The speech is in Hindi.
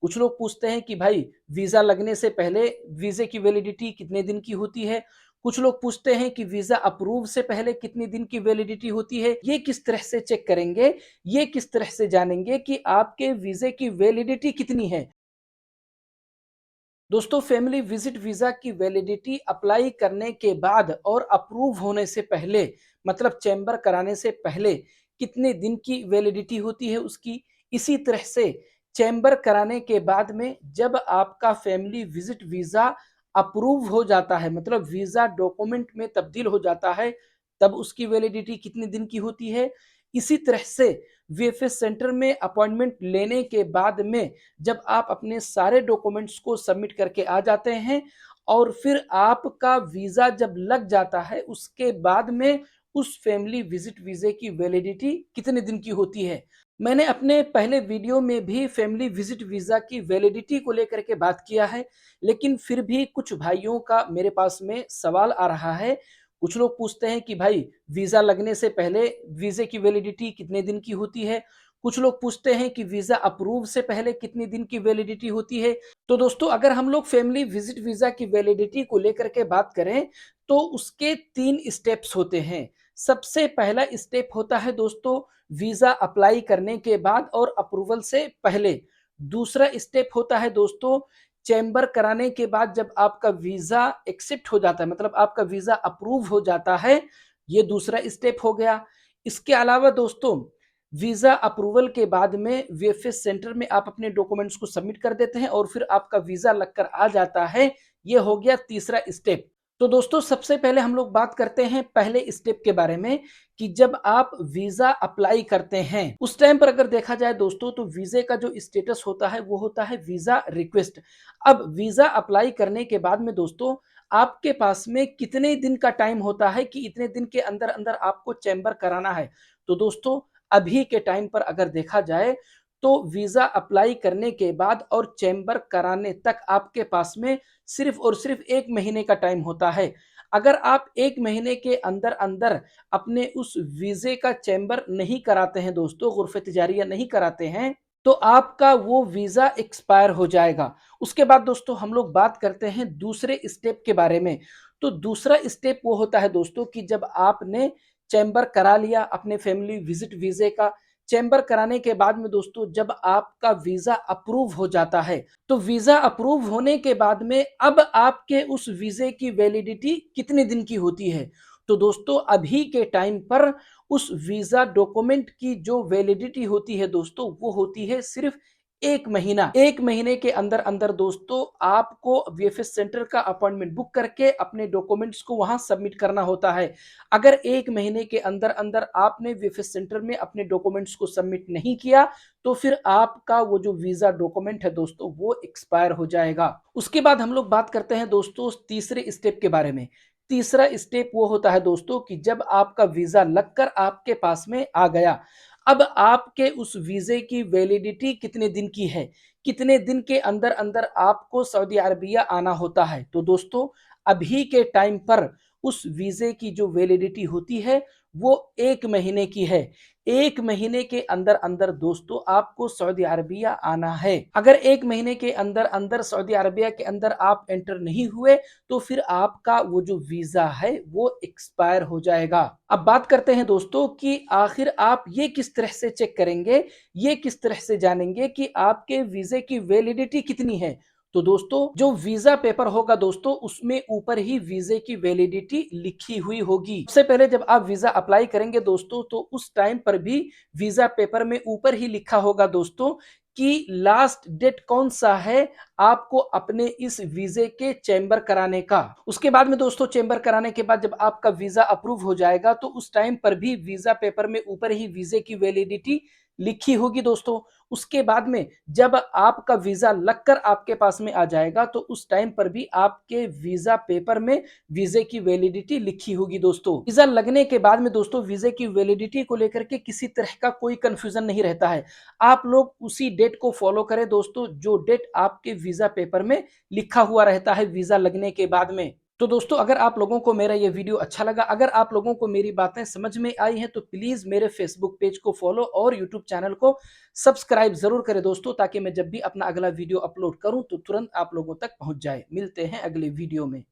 कुछ लोग पूछते हैं कि भाई वीजा लगने से पहले वीजे की वैलिडिटी कितने दिन की होती है। कुछ लोग पूछते हैं कि वीजा अप्रूव से पहले कितने दिन की वैलिडिटी होती है। ये किस तरह से चेक करेंगे, ये किस तरह से जानेंगे कि आपके वीजे की वैलिडिटी कितनी है। दोस्तों, फैमिली विजिट वीजा की वैलिडिटी अप्लाई करने के बाद और अप्रूव होने से पहले, मतलब चैम्बर कराने से पहले कितने दिन की वैलिडिटी होती है उसकी। इसी तरह से चैम्बर कराने के बाद में जब आपका फैमिली विजिट वीजा अप्रूव हो जाता है, मतलब वीजा डॉक्यूमेंट में तब्दील हो जाता है, तब उसकी वैलिडिटी कितने दिन की होती है। इसी तरह से वीएफएस सेंटर में अपॉइंटमेंट लेने के बाद में जब आप अपने सारे डॉक्यूमेंट्स को सबमिट करके आ जाते हैं और फिर आपका वीजा जब लग जाता है, उसके बाद में उस फैमिली विजिट वीजे की वैलिडिटी कितने दिन की होती है। मैंने अपने पहले वीडियो में भी फैमिली विजिट वीजा की वैलिडिटी को लेकर के बात किया है, लेकिन फिर भी कुछ भाइयों का मेरे पास में सवाल आ रहा है। कुछ लोग पूछते हैं कि भाई वीजा लगने से पहले वीजे की वैलिडिटी कितने दिन की होती है। कुछ लोग पूछते हैं कि वीजा अप्रूव से पहले कितने दिन की वैलिडिटी होती है। तो दोस्तों, अगर हम लोग फैमिली विजिट वीजा की वैलिडिटी को लेकर के बात करें तो उसके 3 स्टेप्स होते हैं। सबसे पहला स्टेप होता है दोस्तों वीजा अप्लाई करने के बाद और अप्रूवल से पहले। दूसरा स्टेप होता है दोस्तों चैम्बर कराने के बाद जब आपका वीजा एक्सेप्ट हो जाता है, मतलब आपका वीजा अप्रूव हो जाता है, ये दूसरा स्टेप हो गया। इसके अलावा दोस्तों वीजा अप्रूवल के बाद में वीएफएस सेंटर में आप अपने डॉक्यूमेंट्स को सबमिट कर देते हैं और फिर आपका वीजा लगकर आ जाता है। ये हो गया तीसरा स्टेप। तो दोस्तों, सबसे पहले हम लोग बात करते हैं पहले स्टेप के बारे में कि जब आप वीजा अप्लाई करते हैं उस टाइम पर अगर देखा जाए दोस्तों तो वीजे का जो स्टेटस होता है वो होता है वीजा रिक्वेस्ट। अब वीजा अप्लाई करने के बाद में दोस्तों आपके पास में कितने दिन का टाइम होता है कि इतने दिन के अंदर अंदर आपको चैम्बर कराना है। तो दोस्तों, अभी के टाइम पर अगर देखा जाए तो वीजा अप्लाई करने के बाद और चैम्बर कराने तक आपके पास में सिर्फ और सिर्फ 1 महीने का टाइम होता है। अगर आप 1 महीने के अंदर अंदर अपने उस वीजे का चैम्बर नहीं कराते हैं दोस्तों, गुरफे तिजारिया नहीं कराते हैं, तो आपका वो वीजा एक्सपायर हो जाएगा। उसके बाद दोस्तों हम लोग बात करते हैं दूसरे स्टेप के बारे में। तो दूसरा स्टेप वो होता है दोस्तों कि जब आपने चैम्बर करा लिया अपने फैमिली विजिट वीजे का, चैम्बर कराने के बाद में दोस्तों जब आपका वीजा अप्रूव हो जाता है, तो वीजा अप्रूव होने के बाद में अब आपके उस वीजे की वैलिडिटी कितने दिन की होती है। तो दोस्तों अभी के टाइम पर उस वीजा डॉक्यूमेंट की जो वैलिडिटी होती है दोस्तों वो होती है सिर्फ 1 महीना। 1 महीने के अंदर अंदर दोस्तों आपको वीएफएस सेंटर का अपॉइंटमेंट बुक करके अपने डॉक्यूमेंट्स को वहां सबमिट करना होता है। अगर 1 महीने के अंदर अंदर आपने वीएफएस सेंटर में अपने डॉक्यूमेंट्स को सबमिट नहीं किया तो फिर आपका वो जो वीजा डॉक्यूमेंट है दोस्तों वो एक्सपायर हो जाएगा। उसके बाद हम लोग बात करते हैं दोस्तों तीसरे स्टेप के बारे में। तीसरा स्टेप वो होता है दोस्तों कि जब आपका वीजा लगकर आपके पास में आ गया, अब आपके उस वीजे की वैलिडिटी कितने दिन की है, कितने दिन के अंदर अंदर आपको सऊदी अरबिया आना होता है। तो दोस्तों अभी के टाइम पर उस वीजे की जो वैलिडिटी होती है वो 1 महीने की है। 1 महीने के अंदर अंदर दोस्तों आपको सऊदी अरबिया आना है। अगर 1 महीने के अंदर अंदर सऊदी अरबिया के अंदर आप एंटर नहीं हुए तो फिर आपका वो जो वीजा है वो एक्सपायर हो जाएगा। अब बात करते हैं दोस्तों कि आखिर आप ये किस तरह से चेक करेंगे, ये किस तरह से जानेंगे कि आपके वीजे की वैलिडिटी कितनी है। तो दोस्तों जो वीजा पेपर होगा दोस्तों उसमें ऊपर ही वीजे की वैलिडिटी लिखी हुई होगी। सबसे पहले जब आप वीजा अप्लाई करेंगे दोस्तों तो उस टाइम पर भी वीजा पेपर में ऊपर ही लिखा होगा दोस्तों कि लास्ट डेट कौन सा है आपको अपने इस वीजे के चैम्बर कराने का। उसके बाद में दोस्तों चैम्बर कराने के बाद जब आपका वीजा अप्रूव हो जाएगा तो उस टाइम पर भी वीजा पेपर में ऊपर ही वीजे की वैलिडिटी लिखी होगी दोस्तों। उसके बाद में जब आपका वीजा लगकर आपके पास में आ जाएगा तो उस टाइम पर भी आपके वीजा पेपर में वीजे की वैलिडिटी लिखी होगी दोस्तों। वीजा लगने के बाद में दोस्तों वीजे की वैलिडिटी को लेकर के किसी तरह का कोई कंफ्यूजन नहीं रहता है। आप लोग उसी डेट को फॉलो करें दोस्तों जो डेट आपके वीजा पेपर में लिखा हुआ रहता है वीजा लगने के बाद में। तो दोस्तों, अगर आप लोगों को मेरा ये वीडियो अच्छा लगा, अगर आप लोगों को मेरी बातें समझ में आई हैं, तो प्लीज़ मेरे फेसबुक पेज को फॉलो और यूट्यूब चैनल को सब्सक्राइब ज़रूर करें दोस्तों, ताकि मैं जब भी अपना अगला वीडियो अपलोड करूँ तो तुरंत आप लोगों तक पहुँच जाए। मिलते हैं अगले वीडियो में।